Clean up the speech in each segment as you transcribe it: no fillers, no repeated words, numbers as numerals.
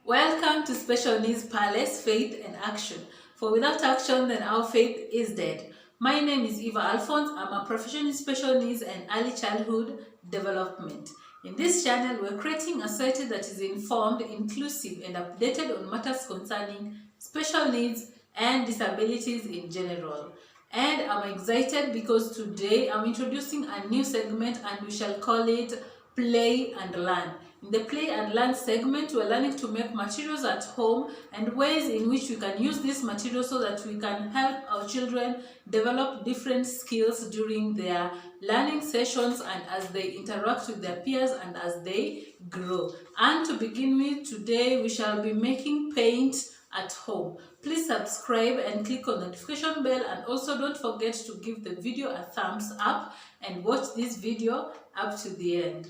Welcome to Special Needs Palace, Faith and Action. For without action, then our faith is dead. My name is Eva Alphonse. I'm a professional in special needs and early childhood development. In this channel, we're creating a society that is informed, inclusive, and updated on matters concerning special needs and disabilities in general. And I'm excited because today I'm introducing a new segment and we shall call it Play and Learn. In the Play and Learn segment, we're learning to make materials at home and ways in which we can use these materials so that we can help our children develop different skills during their learning sessions and as they interact with their peers and as they grow. And to begin with, today we shall be making paint at home. Please subscribe and click on the notification bell, and also don't forget to give the video a thumbs up and watch this video up to the end.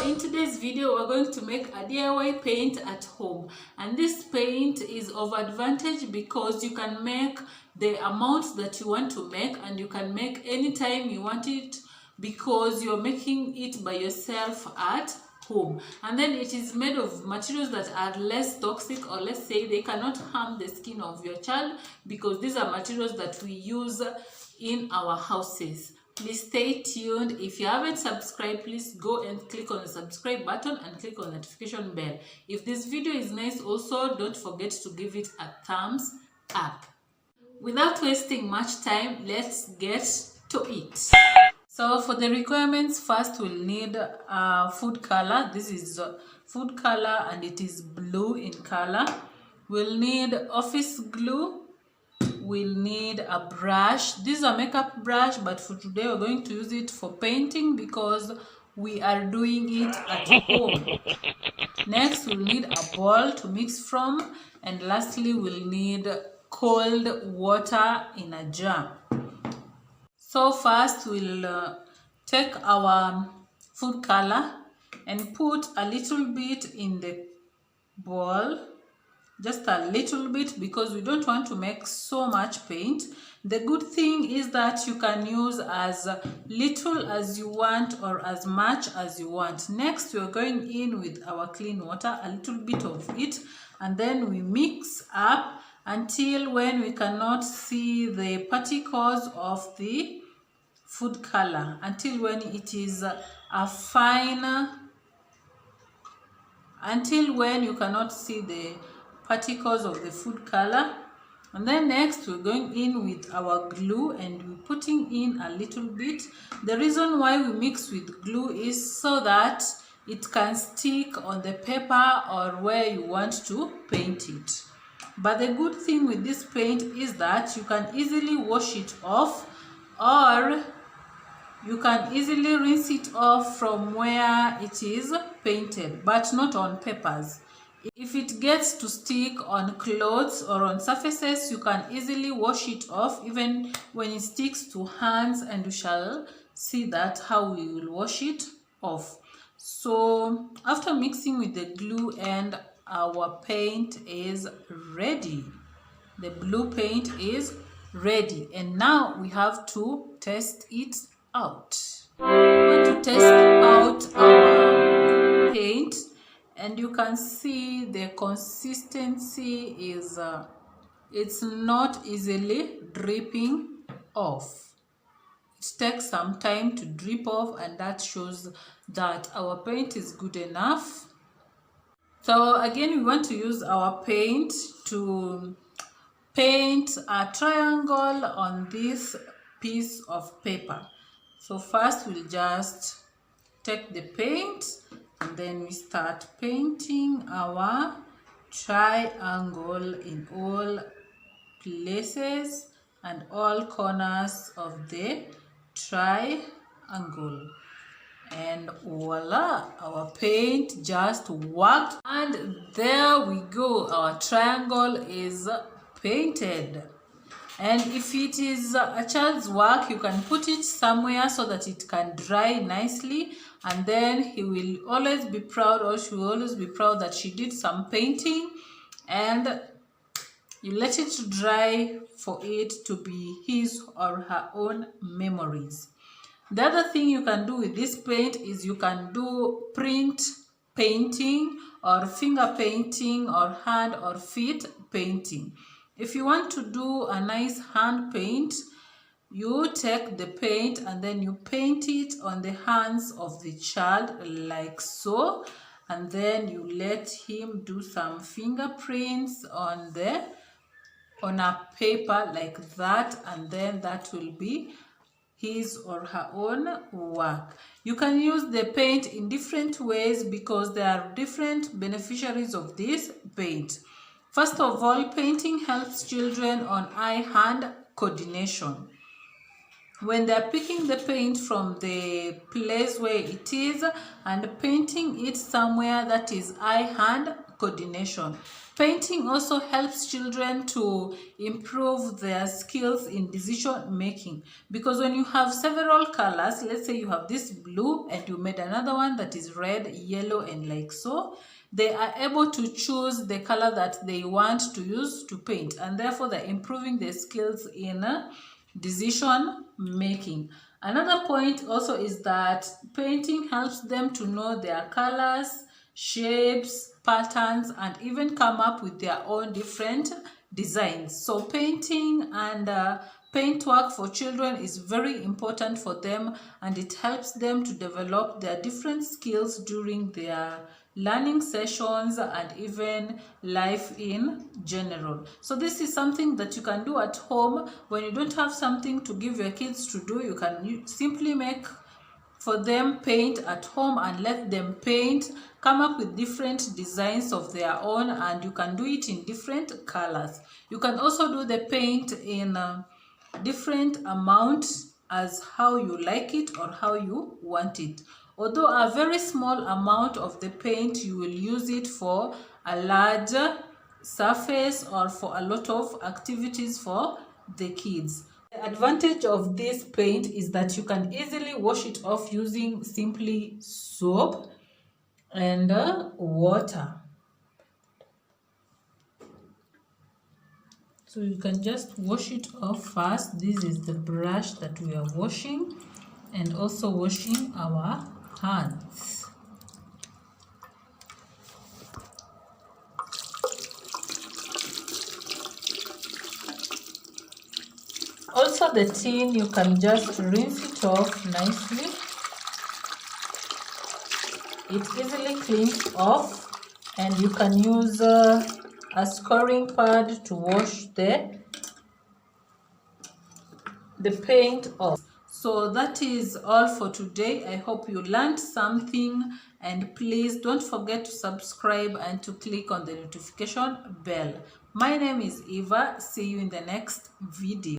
In today's video, we're going to make a DIY paint at home, and this paint is of advantage because you can make the amounts that you want to make, and you can make anytime you want it because you're making it by yourself at home. And then it is made of materials that are less toxic, or let's say they cannot harm the skin of your child, because these are materials that we use in our houses. Please stay tuned. If you haven't subscribed, please go and click on the subscribe button and click on the notification bell. If this video is nice, also don't forget to give it a thumbs up. Without wasting much time, let's get to it. So for the requirements, first we'll need food color. This is food color and it is blue in color. We'll need office glue. We'll need a brush. This is a makeup brush, but for today we're going to use it for painting because we are doing it at home. Next, we'll need a bowl to mix from, and lastly we'll need cold water in a jar. So first we'll take our food color and put a little bit in the bowl. Just a little bit, because we don't want to make so much paint. The good thing is that you can use as little as you want or as much as you want. Next, we're going in with our clean water, a little bit of it, and then we mix up until when we cannot see the particles of the food color, until when it is a fine, until when you cannot see the particles of the food color. And then next we're going in with our glue and we're putting in a little bit. The reason why we mix with glue is so that it can stick on the paper or where you want to paint it. But the good thing with this paint is that you can easily wash it off, or you can easily rinse it off from where it is painted, but not on papers. If it gets to stick on clothes or on surfaces, you can easily wash it off, even when it sticks to hands, and you shall see that how we will wash it off. So after mixing with the glue, and our paint is ready. The blue paint is ready, and now we have to test it out. We want to test out our paint, and you can see the consistency is it's not easily dripping off. It takes some time to drip off, and that shows that our paint is good enough. So again, we want to use our paint to paint a triangle on this piece of paper. So first we'll just take the paint, and then we start painting our triangle in all places and all corners of the triangle. And voila, our paint just worked, and there we go, our triangle is painted. And if it is a child's work, you can put it somewhere so that it can dry nicely, and then he will always be proud, or she will always be proud that she did some painting, and you let it dry for it to be his or her own memories. The other thing you can do with this paint is you can do print painting or finger painting or hand or feet painting. If you want to do a nice hand paint, you take the paint and then you paint it on the hands of the child like so, and then you let him do some fingerprints on a paper like that, and then that will be his or her own work. You can use the paint in different ways because there are different beneficiaries of this paint. First of all, painting helps children on eye-hand coordination. When they're picking the paint from the place where it is and painting it somewhere that is eye-hand coordination. Painting also helps children to improve their skills in decision making, because when you have several colors, let's say you have this blue and you made another one that is red, yellow, and like so, they are able to choose the color that they want to use to paint, and therefore they're improving their skills in decision making. Another point also is that painting helps them to know their colors, shapes, patterns, and even come up with their own different designs. So painting and paint work for children is very important for them, and it helps them to develop their different skills during their learning sessions and even life in general. So this is something that you can do at home. When you don't have something to give your kids to do, you can simply make for them paint at home and let them paint, come up with different designs of their own, and you can do it in different colors. You can also do the paint in different amounts as how you like it or how you want it. Although a very small amount of the paint, you will use it for a larger surface or for a lot of activities for the kids. The advantage of this paint is that you can easily wash it off using simply soap and water. So you can just wash it off first. This is the brush that we are washing, and also washing our hands. Also the tin, you can just rinse it off nicely. It easily cleans off, and you can use a scouring pad to wash the paint off. So that is all for today. I hope you learned something, and please don't forget to subscribe and to click on the notification bell. My name is Eva. See you in the next video.